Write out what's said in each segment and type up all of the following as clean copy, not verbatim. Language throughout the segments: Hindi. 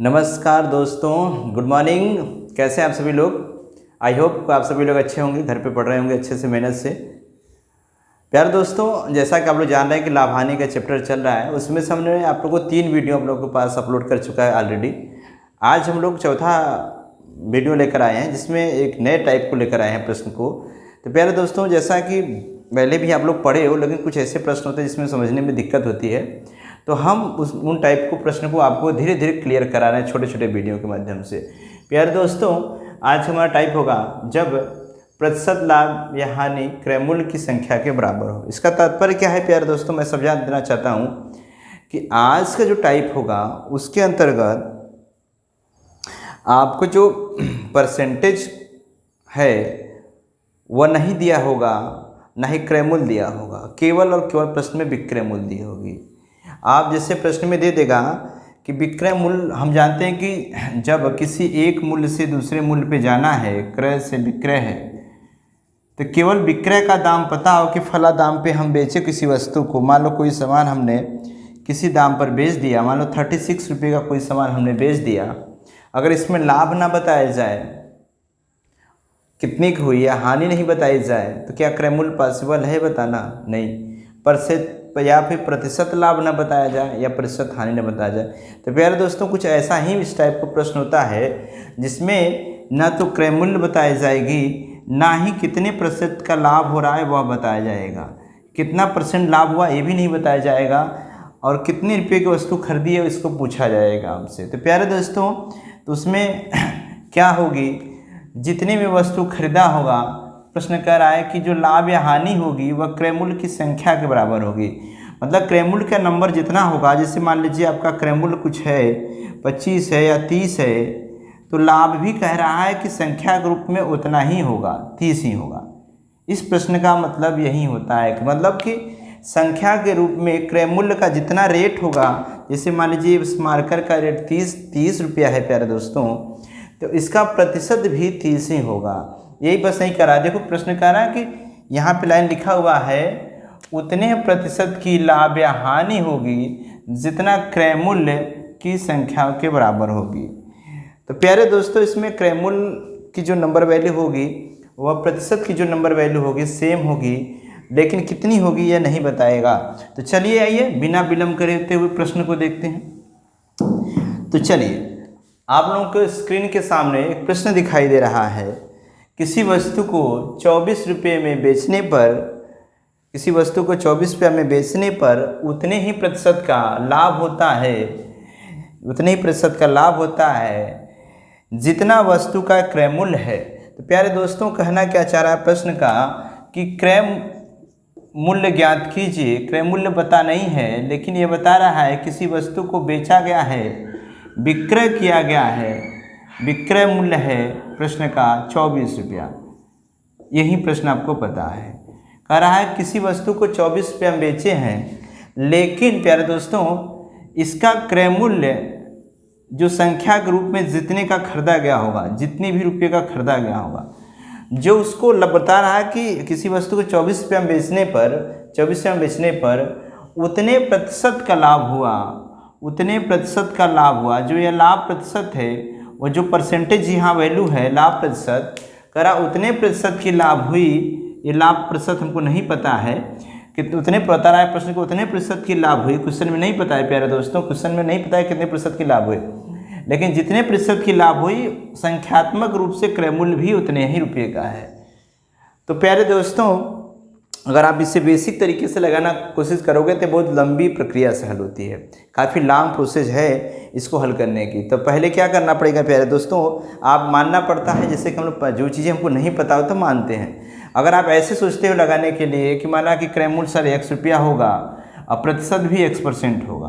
नमस्कार दोस्तों, गुड मॉर्निंग। कैसे हैं आप सभी लोग? आई होप आप सभी लोग अच्छे होंगे, घर पे पढ़ रहे होंगे अच्छे से मेहनत से। प्यारे दोस्तों, जैसा कि आप लोग जान रहे हैं कि लाभ हानि का चैप्टर चल रहा है, उसमें से हमने आप लोगों को 3 वीडियो आप लोगों के पास अपलोड कर चुका है ऑलरेडी। आज हम लोग चौथा वीडियो लेकर आए हैं, जिसमें एक नए टाइप को लेकर आए हैं प्रश्न को। तो प्यारे दोस्तों, जैसा कि पहले भी आप लोग पढ़े हो, लेकिन कुछ ऐसे प्रश्न होते हैं जिसमें समझने में दिक्कत होती है, तो हम उन टाइप को प्रश्न को आपको धीरे धीरे क्लियर करा रहे हैं छोटे छोटे वीडियो के माध्यम से। प्यारे दोस्तों, आज हमारा टाइप होगा जब प्रतिशत लाभ या हानि क्रय मूल्य की संख्या के बराबर हो। इसका तात्पर्य क्या है प्यारे दोस्तों, मैं समझा देना चाहता हूँ कि आज का जो टाइप होगा उसके अंतर्गत आपको जो परसेंटेज है वह नहीं दिया होगा, ना ही क्रय मूल्य दिया होगा, केवल और केवल प्रश्न में विक्रय मूल्य दी होगी। आप जैसे प्रश्न में दे देगा कि विक्रय मूल्य, हम जानते हैं कि जब किसी एक मूल्य से दूसरे मूल्य पे जाना है, क्रय से विक्रय है, तो केवल विक्रय का दाम पता हो कि फला दाम पे हम बेचे किसी वस्तु को। मान लो कोई सामान हमने किसी दाम पर बेच दिया, मान लो 36 रुपये का कोई सामान हमने बेच दिया। अगर इसमें लाभ ना बताया जाए, कितनी की हुई या हानि नहीं बताई जाए, तो क्या क्रय मूल्य पॉसिबल है बताना? नहीं। या फिर प्रतिशत लाभ न बताया जाए या प्रतिशत हानि न बताया जाए। तो प्यारे दोस्तों, कुछ ऐसा ही इस टाइप का प्रश्न होता है जिसमें ना तो क्रय मूल्य बताई जाएगी, ना ही कितने प्रतिशत का लाभ हो रहा है वह बताया जाएगा, कितना परसेंट लाभ हुआ ये भी नहीं बताया जाएगा, और कितने रुपये की वस्तु खरीदी है इसको पूछा जाएगा हमसे। तो प्यारे दोस्तों, तो उसमें क्या होगी, जितने में वस्तु खरीदा होगा, प्रश्न कह रहा है कि जो लाभ या हानि होगी वह क्रय मूल्य की संख्या के बराबर होगी। मतलब क्रय मूल्य का नंबर जितना होगा, जैसे मान लीजिए आपका क्रय मूल्य कुछ है 25 है या 30 है, तो लाभ भी कह रहा है कि संख्या के रूप में उतना ही होगा, 30 ही होगा। इस प्रश्न का मतलब यही होता है कि मतलब कि संख्या के रूप में क्रय मूल्य का जितना रेट होगा, जैसे मान लीजिए इस मार्कर का रेट 30 रुपया है प्यारे दोस्तों, तो इसका प्रतिशत भी 30 ही होगा। यही बस नहीं करा, देखो प्रश्न कह रहा है कि यहाँ पे लाइन लिखा हुआ है उतने प्रतिशत की लाभ या हानि होगी जितना क्रय मूल्य की संख्या के बराबर होगी। तो प्यारे दोस्तों, इसमें क्रय मूल्य की जो नंबर वैल्यू होगी वह प्रतिशत की जो नंबर वैल्यू होगी सेम होगी, लेकिन कितनी होगी यह नहीं बताएगा। तो चलिए आइए बिना विलंब करते हुए प्रश्न को देखते हैं। तो चलिए, आप लोगों को स्क्रीन के सामने एक प्रश्न दिखाई दे रहा है। किसी वस्तु को 24 रुपये में बेचने पर, किसी वस्तु को 24 रुपये में बेचने पर उतने ही प्रतिशत का लाभ होता है, उतने ही प्रतिशत का लाभ होता है जितना वस्तु का क्रय मूल्य है। तो प्यारे दोस्तों, कहना क्या चाह रहा है प्रश्न का कि क्रय मूल्य ज्ञात कीजिए। क्रय मूल्य पता नहीं है, लेकिन ये बता रहा है किसी वस्तु को बेचा गया है, विक्रय किया गया है, विक्रय मूल्य है प्रश्न का 24 रुपया। यही प्रश्न आपको पता है। कह रहा है किसी वस्तु को 24 रुपया में बेचे हैं, लेकिन प्यारे दोस्तों इसका क्रय मूल्य जो संख्या के रूप में जितने का खरीदा गया होगा, जितने भी रुपये का खरीदा गया होगा, जो उसको बता रहा है कि किसी वस्तु को 24 रुपया में बेचने पर, 24 रुपया में बेचने पर उतने प्रतिशत का लाभ हुआ, उतने प्रतिशत का लाभ हुआ। जो यह लाभ प्रतिशत है, वो जो परसेंटेज यहाँ वैल्यू है लाभ प्रतिशत, करा उतने प्रतिशत की लाभ हुई। ये लाभ प्रतिशत हमको नहीं पता है कि उतने, बता रहा है प्रश्न को उतने प्रतिशत की लाभ हुई। क्वेश्चन में नहीं पता है प्यारे दोस्तों, क्वेश्चन में नहीं पता है कितने प्रतिशत की लाभ हुई, लेकिन जितने प्रतिशत की लाभ हुई संख्यात्मक रूप से क्रय मूल्य भी उतने ही रुपये का है। तो प्यारे दोस्तों, अगर आप इसे बेसिक तरीके से लगाना कोशिश करोगे तो बहुत लंबी प्रक्रिया से हल होती है, काफ़ी लॉन्ग प्रोसेस है इसको हल करने की। तो पहले क्या करना पड़ेगा प्यारे दोस्तों, आप मानना पड़ता है, जैसे कि हम लोग जो चीज़ें हमको नहीं पता हो तो मानते हैं। अगर आप ऐसे सोचते हो लगाने के लिए कि माना कि क्रय मूल्य सर X रुपया होगा और प्रतिशत भी X% होगा,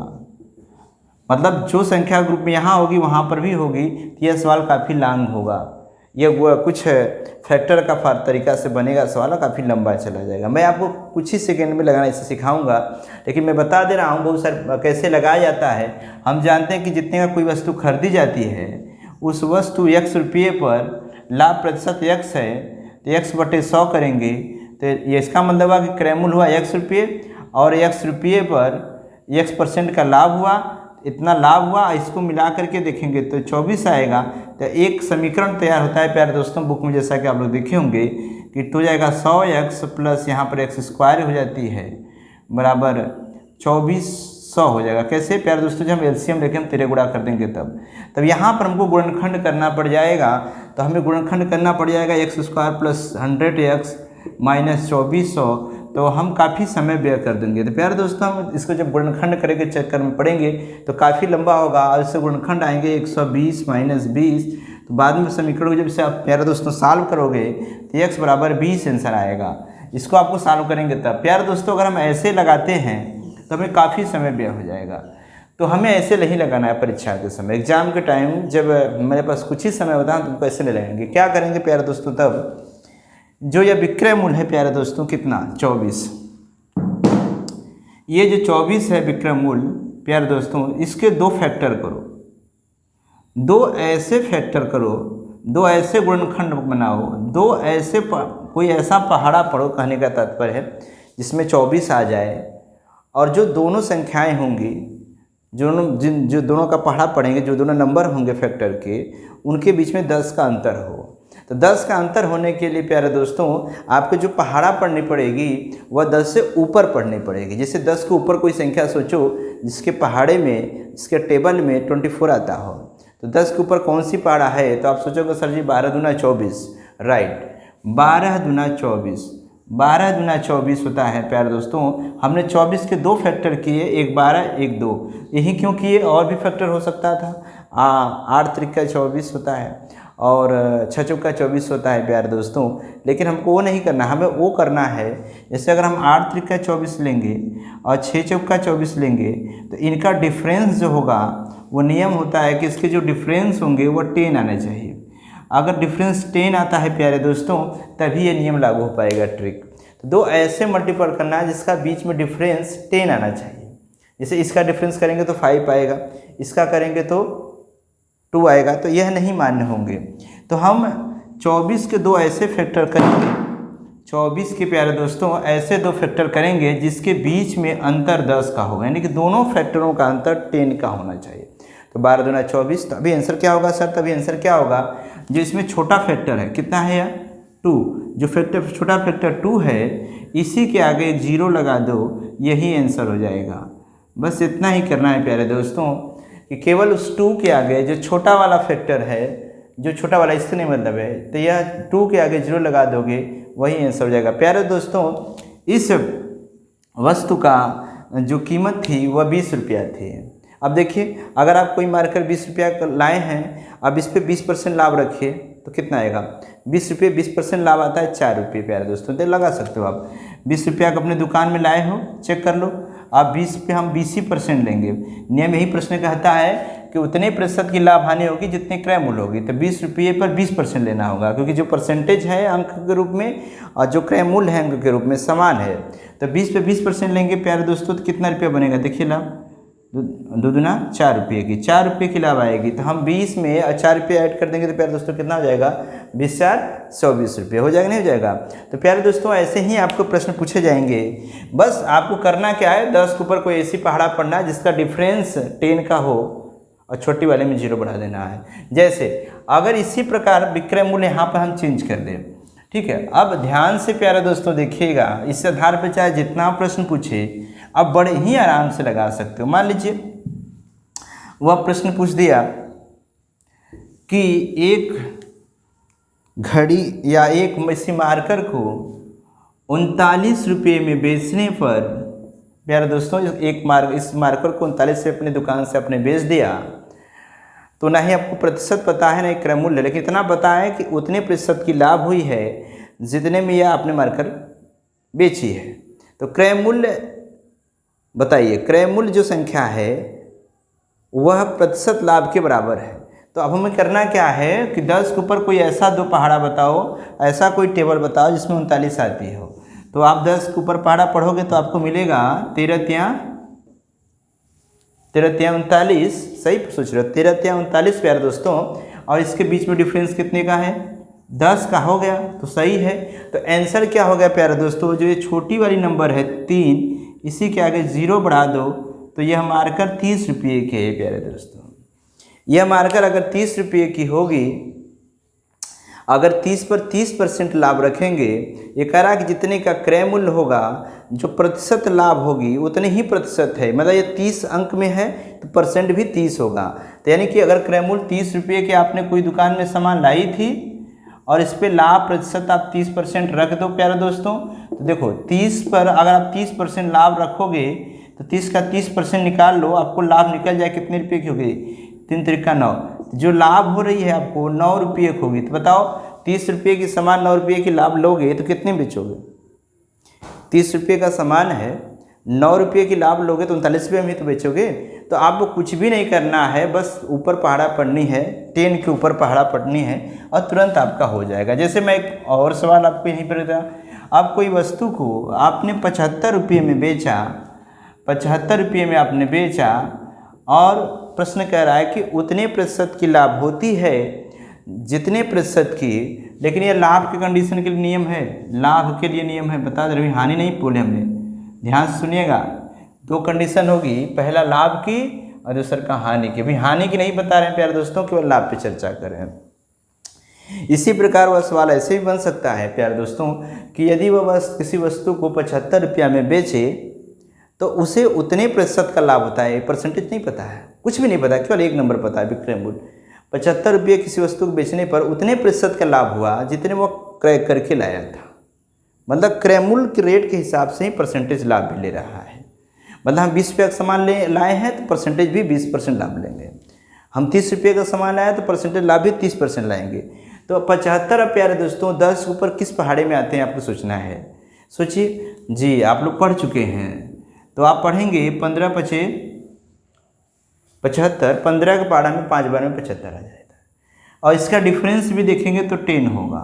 मतलब जो संख्या ग्रुप में यहाँ होगी वहाँ पर भी होगी, तो यह सवाल काफ़ी लॉन्ग होगा। ये कुछ फैक्टर का तरीका से बनेगा सवाल, काफ़ी लंबा चला जाएगा। मैं आपको कुछ ही सेकंड में लगाना इसे सिखाऊंगा, लेकिन मैं बता दे रहा हूँ बहुत सारे कैसे लगाया जाता है। हम जानते हैं कि जितने का कोई वस्तु खरीदी जाती है, उस वस्तु X रुपये पर लाभ प्रतिशत X है, तो X/100 करेंगे, तो ये इसका मतलब हुआ कि क्रय मूल्य हुआ X रुपये, और X रुपये पर X% का लाभ हुआ, इतना लाभ हुआ, इसको मिला करके देखेंगे तो 24 आएगा। तो एक समीकरण तैयार होता है प्यारे दोस्तों बुक में, जैसा कि आप लोग देखे होंगे कि 2 जाएगा 100x प्लस यहाँ पर x स्क्वायर हो जाती है बराबर 2400 हो जाएगा। कैसे प्यारे दोस्तों, जब हम एलसीएम लेके हम 13 गुणा कर देंगे तब यहाँ पर हमको गुणनखंड करना पड़ जाएगा। तो हमें गुणनखंड करना पड़ जाएगा x square plus 100x minus 2400, तो हम काफ़ी समय व्यय कर देंगे। तो प्यारे दोस्तों हम इसको जब गुणनखंड करेंगे चक्कर में पड़ेंगे तो काफ़ी लंबा होगा, और इससे गुणनखंड आएंगे 120 माइनस 20। तो बाद में समीकरण को जब से आप प्यारे दोस्तों सॉल्व करोगे तो x बराबर 20 आंसर आएगा। इसको आपको सॉल्व करेंगे तब। प्यारे दोस्तों अगर हम ऐसे लगाते हैं तो हमें काफ़ी समय व्यय हो जाएगा। तो हमें ऐसे नहीं लगाना है परीक्षा के समय, एग्जाम के टाइम जब मेरे पास कुछ ही समय होता है तो कैसे नहीं लगाएंगे। क्या करेंगे प्यारे दोस्तों, तब जो यह विक्रय मूल्य है प्यारे दोस्तों कितना 24, ये जो 24 है विक्रय मूल्य प्यारे दोस्तों, इसके 2 फैक्टर करो, 2 ऐसे फैक्टर करो, 2 ऐसे गुणनखंड बनाओ, 2 ऐसे कोई ऐसा पहाड़ा पढ़ो, कहने का तात्पर्य है जिसमें 24 आ जाए, और जो दोनों संख्याएं होंगी, जो दोनों का पहाड़ा पढ़ेंगे, जो दोनों नंबर होंगे फैक्टर के, उनके बीच में 10 का अंतर हो। तो 10 का अंतर होने के लिए प्यारे दोस्तों आपको जो पहाड़ा पढ़नी पड़ेगी वह 10 से ऊपर पढ़नी पड़ेगी। जैसे 10 के ऊपर कोई संख्या सोचो जिसके पहाड़े में, इसके टेबल में 24 आता हो, तो 10 के ऊपर कौन सी पहाड़ा है, तो आप सोचोगे सर जी 12 दूना 24, राइट, 12 दूना 24, 12 दूना 24 होता है प्यारे दोस्तों। हमने 24 के 2 फैक्टर किए, एक 12 एक 2, यही क्यों किए, और भी फैक्टर हो सकता था। 8 त्रिका 24 होता है और 6 चौका 24 होता है प्यारे दोस्तों, लेकिन हमको वो नहीं करना, हमें वो करना है जैसे अगर हम 8 त्रिका 24 लेंगे और 6 चौका 24 लेंगे तो इनका डिफरेंस जो होगा वो नियम होता है कि इसके जो डिफरेंस होंगे वो 10 आने चाहिए। अगर डिफरेंस 10 आता है प्यारे दोस्तों तभी ये नियम लागू हो पाएगा, ट्रिक। तो 2 ऐसे मल्टीपल करना है जिसका बीच में डिफरेंस 10 आना चाहिए। जैसे इसका डिफरेंस करेंगे तो 5 आएगा, इसका करेंगे तो 2 आएगा, तो यह नहीं मान्य होंगे। तो हम 24 के 2 ऐसे फैक्टर करेंगे, 24 के प्यारे दोस्तों ऐसे 2 फैक्टर करेंगे जिसके बीच में अंतर 10 का होगा, यानी कि दोनों फैक्टरों का अंतर 10 का होना चाहिए। तो 12 दूना 24, तो अभी आंसर क्या होगा सर, तभी आंसर क्या होगा, जो इसमें छोटा फैक्टर है कितना है यार 2, जो फैक्टर छोटा फैक्टर 2 है इसी के आगे 0 लगा दो, यही आंसर हो जाएगा। बस इतना ही करना है प्यारे दोस्तों कि केवल उस 2 के आगे जो छोटा वाला फैक्टर है, जो छोटा वाला इससे नहीं मतलब है, तो यह 2 के आगे 0 लगा दोगे वही आंसर हो जाएगा। प्यारे दोस्तों इस वस्तु का जो कीमत थी वह 20 रुपया थी। अब देखिए अगर आप कोई मार्कर 20 रुपया लाए हैं, अब इस पर 20% लाभ रखिए तो कितना आएगा, 20 रुपये 20% लाभ आता है 4 रुपये प्यारे दोस्तों, तो लगा सकते हो आप। 20 रुपया का अपने दुकान में लाए हो, चेक कर लो, आप 20 पे हम 20% लेंगे। नियम यही प्रश्न कहता है कि उतने प्रतिशत की लाभ हानि होगी जितने क्रय मूल्य होगी, तो 20 रुपये पर 20% लेना होगा, क्योंकि जो परसेंटेज है अंक के रूप में और जो क्रय मूल्य है अंक के रूप में समान है। तो 20 पे 20% लेंगे प्यारे दोस्तों, तो कितना रुपया बनेगा, देखिए लाभ 2 दूना 4 रुपये की, 4 रुपये की लाभ आएगी। तो हम 20 में 4 रुपये ऐड कर देंगे तो प्यारे दोस्तों कितना हो जाएगा, 20 4 24 रुपये हो जाएगा, नहीं हो जाएगा। तो प्यारे दोस्तों ऐसे ही आपको प्रश्न पूछे जाएंगे, बस आपको करना क्या है, 10 के ऊपर कोई ऐसी पहाड़ा पढ़ना है जिसका डिफरेंस 10 का हो और छोटी वाले में 0 बढ़ा देना है। जैसे अगर इसी प्रकार विक्रय मूल्य यहाँ पर हम चेंज कर दें, ठीक है। अब ध्यान से प्यारे दोस्तों देखिएगा, इस आधार पर चाहे जितना प्रश्न पूछे आप बड़े ही आराम से लगा सकते हो। मान लीजिए वह प्रश्न पूछ दिया कि एक घड़ी या एक इसी मार्कर को 39 रुपये में बेचने पर प्यारे दोस्तों इस मार्कर को 39 से अपनी दुकान से अपने बेच दिया, तो ना ही आपको प्रतिशत पता है ना ही क्रय मूल्य, लेकिन इतना पता है कि उतने प्रतिशत की लाभ हुई है जितने में यह आपने मार्कर बेची है। तो क्रय मूल्य बताइए, क्रय मूल्य जो संख्या है वह प्रतिशत लाभ के बराबर है। तो अब हमें करना क्या है कि 10 के ऊपर कोई ऐसा 2 पहाड़ा बताओ, ऐसा कोई टेबल बताओ जिसमें 39 आती हो। तो आप 10 के ऊपर पहाड़ा पढ़ोगे तो आपको मिलेगा 13 तिया 39, सही सोच रहे हो, 13 तिया 39 प्यारे दोस्तों, और इसके बीच में डिफरेंस कितने का है, 10 का हो गया, तो सही है। तो आंसर क्या हो गया प्यारे दोस्तों, जो ये छोटी वाली नंबर है 3, इसी के आगे 0 बढ़ा दो तो यह मार्कर 30 रुपये की है प्यारे दोस्तों। यह मार्कर अगर 30 रुपये की होगी, अगर 30 पर 30% लाभ रखेंगे, ये कह रहा है कि जितने का क्रय मूल्य होगा जो प्रतिशत लाभ होगी उतने ही प्रतिशत है, मतलब ये 30 अंक में है तो परसेंट भी 30 होगा। तो यानी कि अगर क्रय मूल्य 30 रुपये के आपने कोई दुकान में सामान लाई थी और इस पर लाभ प्रतिशत आप 30% रख दो प्यारे दोस्तों, तो देखो 30 पर अगर आप 30% लाभ रखोगे तो 30 का 30% निकाल लो, आपको लाभ निकल जाए कितने रुपये की होगी, 3 त्रिका 9। जो लाभ हो रही है आपको 9 रुपये की होगी। तो बताओ 30 रुपये की सामान 9 रुपये की लाभ लोगे तो कितने बेचोगे? 30 रुपये का सामान है, 9 रुपये की लाभ लोगे तो 39 रुपये में तो बेचोगे। तो आपको कुछ भी नहीं करना है, बस ऊपर पहाड़ा पढ़नी है, 10 के ऊपर पहाड़ा पढ़नी है और तुरंत आपका हो जाएगा। जैसे मैं एक और सवाल आपको यहीं पर देता, आप कोई वस्तु को आपने 75 रुपये में बेचा, 75 रुपये में आपने बेचा और प्रश्न कह रहा है कि उतने प्रतिशत की लाभ होती है जितने प्रतिशत की, लेकिन ये लाभ के कंडीशन के लिए नियम है, लाभ के लिए नियम है, बता दे रहे, हानि नहीं बोले हमने, ध्यान से सुनिएगा। 2 कंडीशन होगी, पहला लाभ की और दूसरा का हानि की। अभी हानि की नहीं बता रहे हैं प्यारे दोस्तों, केवल लाभ पे चर्चा कर रहे हैं। इसी प्रकार वह सवाल ऐसे भी बन सकता है प्यारे दोस्तों कि यदि वह किसी वस्तु को 75 रुपया में बेचे तो उसे उतने प्रतिशत का लाभ होता है, परसेंटेज नहीं पता है, कुछ भी नहीं पता, केवल एक नंबर पता है, विक्रय मूल्य 75 रुपये किसी वस्तु को बेचने पर उतने प्रतिशत का लाभ हुआ जितने वो क्रय करके लाया था। मतलब क्रय मूल्य के रेट के हिसाब से ही परसेंटेज लाभ भी ले रहा है। मतलब हम 20 रुपये का सामान लाए हैं तो परसेंटेज भी 20% लाभ लेंगे, हम 30 रुपये का सामान लाए तो परसेंटेज लाभ भी 30% लाएंगे। तो 75 प्यारे दोस्तों 10 के ऊपर किस पहाड़े में आते हैं आपको सोचना है, सोचिए जी। आप लोग पढ़ चुके हैं तो आप पढ़ेंगे 15 पचे 75, 15 के पहाड़ा में 5 बार में 75 आ जाएगा। और इसका डिफरेंस भी देखेंगे तो 10 होगा,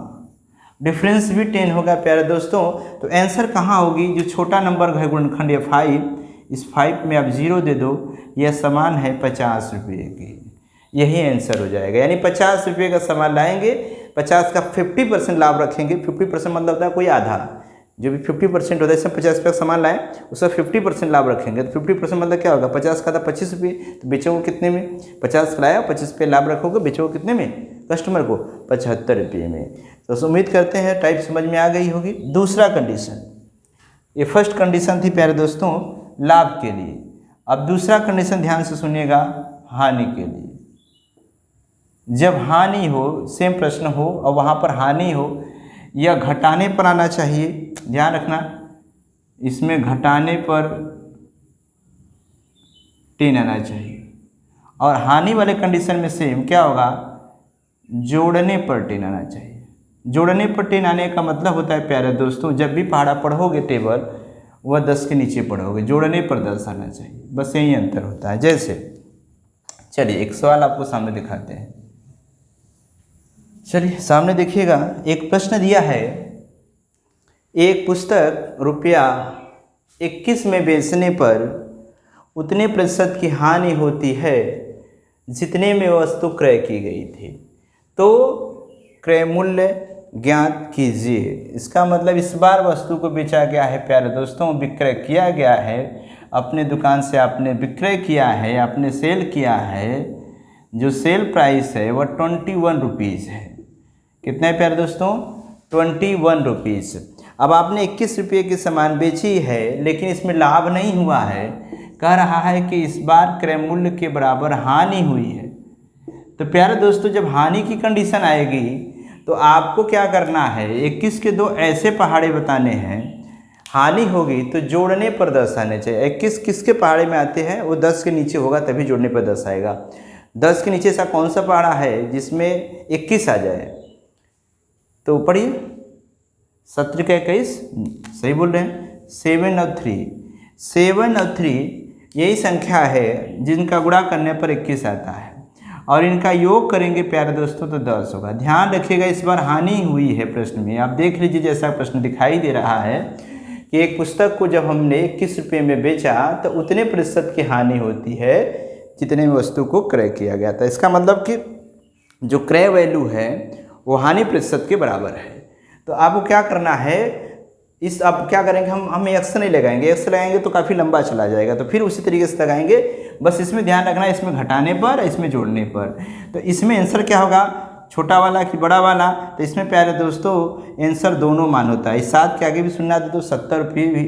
डिफरेंस भी 10 होगा प्यारे दोस्तों। तो आंसर कहाँ होगी, जो छोटा नंबर है गुणनखंड 5, इस 5 में आप 0 दे दो, यह सामान है 50 रुपये की, यही आंसर हो जाएगा। यानी 50 रुपये का सामान लाएंगे, 50 का 50% लाभ रखेंगे। 50% मतलब होता है कोई आधा, जो भी 50% होता है, जैसे 50 रुपये का सामान लाएं उसका 50% लाभ रखेंगे। तो 50% मतलब क्या होगा, 50 का था 25 रुपये, तो बेचोगे कितने में, 50 लाया 25 पे लाभ रखोगे, बेचोगे कितने में कस्टमर को, 75 रुपये में। तो उम्मीद करते हैं टाइप समझ में आ गई होगी। दूसरा कंडीशन, ये फर्स्ट कंडीशन थी प्यारे दोस्तों लाभ के लिए। अब दूसरा कंडीशन ध्यान से सुनिएगा, हानि के लिए। जब हानि हो, सेम प्रश्न हो और वहाँ पर हानि हो, यह घटाने पर आना चाहिए, ध्यान रखना, इसमें घटाने पर 10 आना चाहिए। और हानि वाले कंडीशन में सेम क्या होगा, जोड़ने पर 10 आना चाहिए। जोड़ने पर 10 आने का मतलब होता है प्यारे दोस्तों, जब भी पहाड़ा पढ़ोगे टेबल वह 10 के नीचे पढ़ोगे, जोड़ने पर 10 आना चाहिए, बस यही अंतर होता है। जैसे चलिए एक सवाल आपको सामने दिखाते हैं, चलिए सामने देखिएगा। एक प्रश्न दिया है, एक पुस्तक रुपया 21 में बेचने पर उतने प्रतिशत की हानि होती है जितने में वस्तु क्रय की गई थी, तो क्रय मूल्य ज्ञात कीजिए। इसका मतलब इस बार वस्तु को बेचा गया है प्यारे दोस्तों, विक्रय किया गया है, अपने दुकान से आपने विक्रय किया है, आपने सेल किया है, जो सेल प्राइस है वह 21 रुपीज़ है। कितना है प्यारे दोस्तों, 21 रुपीज़। अब आपने 21 रुपये की सामान बेची है, लेकिन इसमें लाभ नहीं हुआ है, कह रहा है कि इस बार क्रय मूल्य के बराबर हानि हुई है। तो प्यारे दोस्तों जब हानि की कंडीशन आएगी तो आपको क्या करना है, 21 के 2 ऐसे पहाड़े बताने हैं, हानि होगी तो जोड़ने पर 10 आने चाहिए। 21 किसके पहाड़े में आते हैं, वो 10 के नीचे होगा तभी जोड़ने पर 10 आएगा। 10 के नीचे ऐसा कौन सा पहाड़ा है जिसमें 21 आ जाए, तो पढ़िए 17 का 21, सही बोल रहे हैं। 7 और 3, 7 और 3 यही संख्या है जिनका गुणा करने पर 21 आता है, और इनका योग करेंगे प्यारे दोस्तों तो 10 होगा। ध्यान रखिएगा इस बार हानि हुई है प्रश्न में, आप देख लीजिए जैसा प्रश्न दिखाई दे रहा है कि एक पुस्तक को जब हमने 21 रुपये में बेचा तो उतने प्रतिशत की हानि होती है जितने में वस्तु को क्रय किया गया था। इसका मतलब कि जो क्रय वैल्यू है वो हानि प्रतिशत के बराबर है। तो आपको क्या करना है, इस अब क्या करेंगे, हम एक्स नहीं लगाएंगे, एक्स लगाएंगे तो काफ़ी लंबा चला जाएगा, तो फिर उसी तरीके से लगाएंगे। बस इसमें ध्यान रखना है, इसमें घटाने पर, इसमें जोड़ने पर। तो इसमें आंसर क्या होगा, छोटा वाला कि बड़ा वाला। तो इसमें प्यारे दोस्तों आंसर दोनों मान होता है। इस 7 के आगे भी सुना दे तो 70 रुपये भी,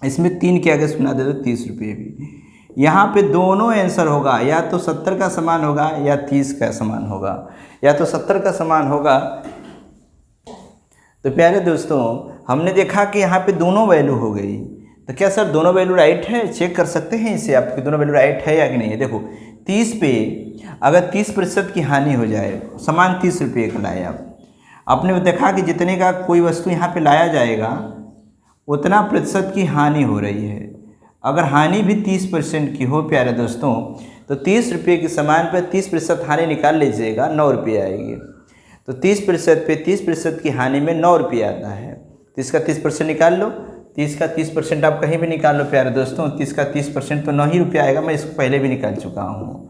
इसमें 3 के आगे सुना दे तो 30 रुपये भी। यहाँ पे दोनों आंसर होगा, या तो 70 का समान होगा या 30 का समान होगा, या तो 70 का समान होगा। तो प्यारे दोस्तों हमने देखा कि यहाँ पे दोनों वैल्यू हो गई। तो क्या सर दोनों वैल्यू राइट है, चेक कर सकते हैं इसे आपकी दोनों वैल्यू राइट है या कि नहीं है। देखो 30 पे अगर 30% की हानि हो जाए, समान 30 रुपये का लाए आप, आपने देखा कि जितने का कोई वस्तु यहाँ पे लाया जाएगा उतना प्रतिशत की हानि हो रही है। अगर हानि भी 30% की हो प्यारे दोस्तों, तो 30 रुपये के सामान पर 30% हानि निकाल लीजिएगा, 9 रुपये आएगी। तो 30% पे 30% की हानि में 9 रुपये आता है। 30 का 30% निकाल लो, 30 का 30% आप कहीं भी निकाल लो प्यारे दोस्तों, 30 का 30% तो 9 ही रुपये आएगा। मैं इसको पहले भी निकाल चुका हूँ।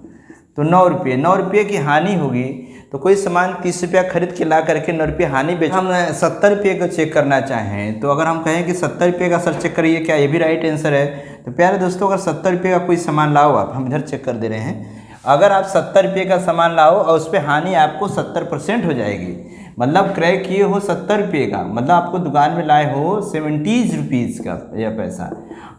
तो 9 रुपये की हानि होगी। तो कोई सामान 30 रुपया खरीद के ला करके 9 रुपये हानि बेच, हम 70 रुपये को चेक करना चाहें तो अगर हम कहें कि 70 रुपये का सर चेक करिए, क्या ये भी राइट आंसर है। तो प्यारे दोस्तों अगर 70 रुपये का कोई सामान लाओ आप, हम इधर चेक कर दे रहे हैं, अगर आप 70 रुपये का सामान लाओ और उस पर हानि आपको 70% हो जाएगी, मतलब क्रय किए हो 70 रुपये का, मतलब आपको दुकान में लाए हो 70 रुपीज़ का यह पैसा,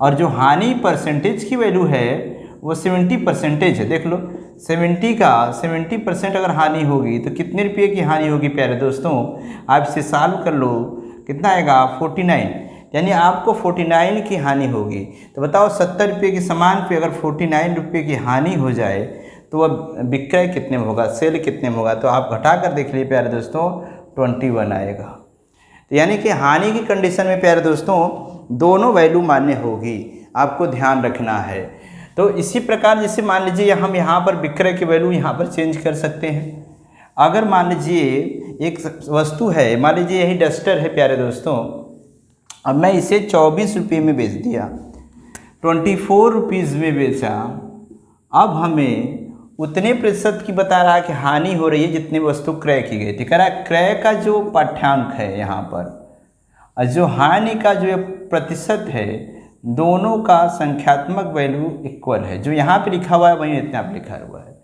और जो हानि परसेंटेज की वैल्यू है वो 70% है। देख लो 70% अगर हानि होगी तो कितने रुपये की हानि होगी प्यारे दोस्तों, आप इसे सॉल्व कर लो, कितना आएगा 49, यानी आपको 49 की हानि होगी। तो बताओ 70 रुपये के सामान पे अगर 49 रुपये की हानि हो जाए तो वह विक्रय कितने में होगा, सेल कितने में होगा। तो आप घटा कर देख लीजिए प्यारे दोस्तों 21 आएगा। तो यानी कि हानि की कंडीशन में प्यारे दोस्तों दोनों वैल्यू मान्य होगी, आपको ध्यान रखना है। तो इसी प्रकार जैसे मान लीजिए हम यहाँ पर विक्रय की वैल्यू यहाँ पर चेंज कर सकते हैं। अगर मान लीजिए एक वस्तु है, मान लीजिए यही डस्टर है प्यारे दोस्तों, अब मैं इसे 24 रुपये में बेच दिया, 24 रुपीज़ में बेचा। अब हमें उतने प्रतिशत की बता रहा है कि हानि हो रही है जितनी वस्तु क्रय की गई थी। कह रहा है क्रय का जो पाठ्यांक है यहाँ पर और जो हानि का जो प्रतिशत है, दोनों का संख्यात्मक वैल्यू इक्वल है। जो यहाँ पे लिखा हुआ है वहीं इतना पे लिखा हुआ है।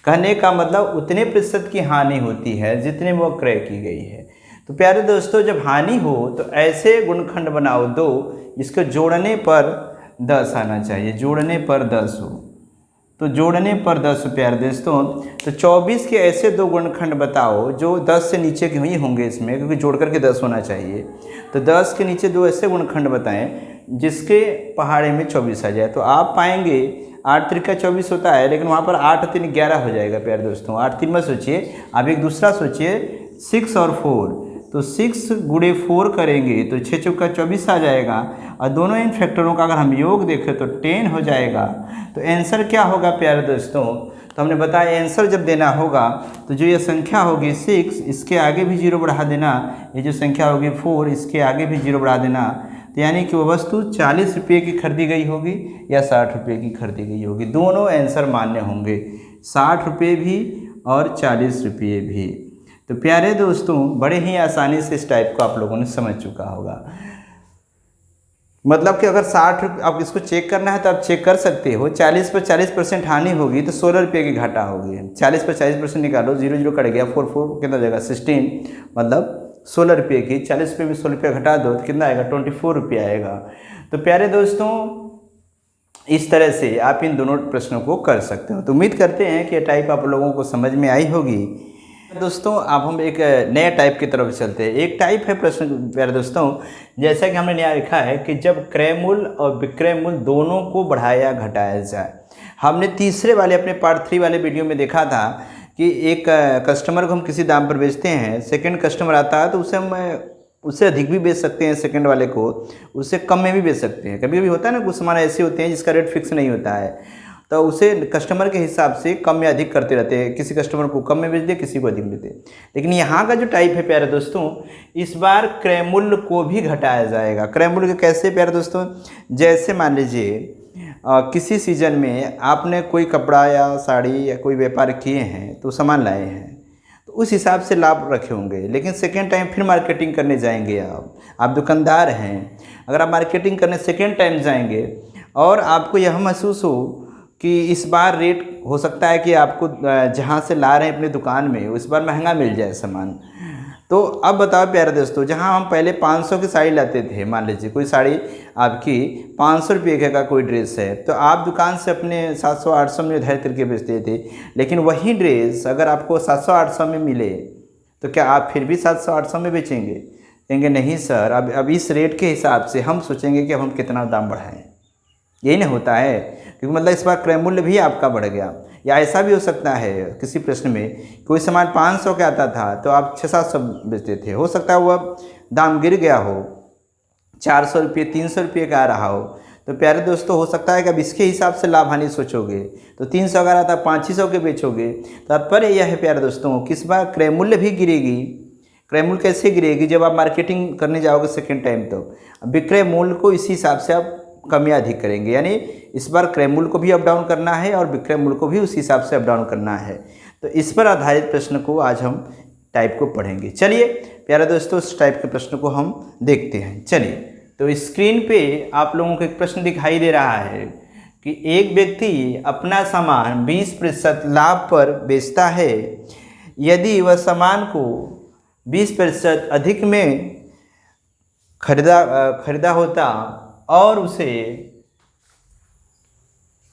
कहने का मतलब उतने प्रतिशत की हानि होती है जितने वो क्रय की गई है। तो प्यारे दोस्तों जब हानि हो तो ऐसे गुणखंड बनाओ दो जिसको जोड़ने पर 10 आना चाहिए, जोड़ने पर 10 हो। तो जोड़ने पर 10 प्यारे दोस्तों, तो 24 के ऐसे दो गुणखंड बताओ जो 10 से नीचे के ही होंगे इसमें, क्योंकि जोड़ करके 10 होना चाहिए। तो 10 के नीचे दो ऐसे गुणखंड बताएं जिसके पहाड़े में 24 आ जाए। तो आप पाएंगे 8 त्रिका 24 होता है, लेकिन वहाँ पर 8 3 11 हो जाएगा प्यारे दोस्तों। 8 3 मत सोचिए, आप एक दूसरा सोचिए 6 और 4। तो 6 गुणे 4 करेंगे तो 6 चौका 24 आ जाएगा, और दोनों इन फैक्टरों का अगर हम योग देखें तो 10 हो जाएगा। तो आंसर क्या होगा प्यारे दोस्तों, तो हमने बताया आंसर जब देना होगा तो जो ये संख्या होगी 6, इसके आगे भी 0 बढ़ा देना, ये जो संख्या होगी 4, इसके आगे भी 0 बढ़ा देना। तो यानी कि वो वस्तु 40 रुपये की खरीदी गई होगी या 60 रुपये की खरीदी गई होगी, दोनों आंसर मान्य होंगे, 60 रुपये भी और 40 रुपये भी। तो प्यारे दोस्तों बड़े ही आसानी से इस टाइप को आप लोगों ने समझ चुका होगा। मतलब कि अगर 60 रुपये आप इसको चेक करना है तो आप चेक कर सकते हो। 40 पर 40% हानि होगी तो 16 रुपये की घाटा होगी। 40 पर 40% निकालो, 0 0 कट गया, 4 4 कितना जाएगा 16, मतलब 16 रुपये की 40 रुपये में 16 रुपये घटा दो तो कितना आएगा 24 रुपये आएगा। तो प्यारे दोस्तों इस तरह से आप इन दोनों प्रश्नों को कर सकते हो। तो उम्मीद करते हैं कि ये टाइप आप लोगों को समझ में आई होगी। दोस्तों अब हम एक नए टाइप की तरफ चलते हैं। एक टाइप है प्रश्न प्यारे दोस्तों, जैसा कि हमने यहाँ लिखा है कि जब क्रय मूल्य और विक्रय मूल्य दोनों को बढ़ाया घटाया जाए। हमने तीसरे वाले अपने पार्ट 3 वाले वीडियो में देखा था कि एक कस्टमर को हम किसी दाम पर बेचते हैं, सेकंड कस्टमर आता है तो उसे हम उससे अधिक भी बेच सकते हैं, सेकंड वाले को उससे कम में भी बेच सकते हैं। कभी कभी होता है ना, कुछ सामान ऐसे होते हैं जिसका रेट फिक्स नहीं होता है, तो उसे कस्टमर के हिसाब से कम या अधिक करते रहते हैं। किसी कस्टमर को कम में बेच दे, किसी को अधिक बेच दे। लेकिन यहाँ का जो टाइप है प्यारे दोस्तों, इस बार क्रय मूल्य को भी घटाया जाएगा। क्रय मूल्य कैसे प्यारे दोस्तों, जैसे मान लीजिए किसी सीजन में आपने कोई कपड़ा या साड़ी या कोई व्यापार किए हैं तो सामान लाए हैं, तो उस हिसाब से लाभ रखे होंगे। लेकिन सेकेंड टाइम फिर मार्केटिंग करने जाएंगे, आप दुकानदार हैं, अगर आप मार्केटिंग करने सेकेंड टाइम जाएंगे और आपको यह महसूस हो कि इस बार रेट हो सकता है कि आपको जहाँ से ला रहे हैं अपनी दुकान में इस बार महंगा मिल जाए सामान, तो अब बताओ प्यारे दोस्तों, जहाँ हम पहले 500 की साड़ी लाते थे, मान लीजिए कोई साड़ी आपकी 500 रुपये का कोई ड्रेस है, तो आप दुकान से अपने 700-800 में निर्धारित करके बेचते थे। लेकिन वही ड्रेस अगर आपको 700-800 में मिले तो क्या आप फिर भी 700-800 में बेचेंगे? कहेंगे नहीं सर, अब इस रेट के हिसाब से हम सोचेंगे कि अब हम कितना दाम बढ़ाएं। यही नहीं होता है, क्योंकि मतलब इस बार क्रय मूल्य भी आपका बढ़ गया। या ऐसा भी हो सकता है किसी प्रश्न में कोई सामान 500 का आता था तो आप 600-700 बेचते थे, हो सकता है वह दाम गिर गया हो, 400 रुपये 300 रुपये का आ रहा हो, तो प्यारे दोस्तों हो सकता है कि अब इसके हिसाब से लाभ हानि सोचोगे तो 300 अगर आता 500 के बेचोगे। तात्पर्य यह है प्यारे दोस्तों कि इस बार क्रय मूल्य भी गिरेगी। क्रय मूल्य कैसे गिरेगी? जब आप मार्केटिंग करने जाओगे सेकेंड टाइम, तो विक्रय मूल्य को इसी हिसाब से आप कम या अधिक करेंगे। यानी इस बार क्रय मूल्य को भी अप डाउन करना है और विक्रय मूल्य को भी उस हिसाब से अप डाउन करना है। तो इस पर आधारित प्रश्न को आज हम टाइप को पढ़ेंगे। चलिए प्यारे दोस्तों, इस टाइप के प्रश्न को हम देखते हैं। चलिए, तो स्क्रीन पे आप लोगों को एक प्रश्न दिखाई दे रहा है कि एक व्यक्ति अपना सामान 20% लाभ पर बेचता है। यदि वह सामान को 20% अधिक में खरीदा होता और उसे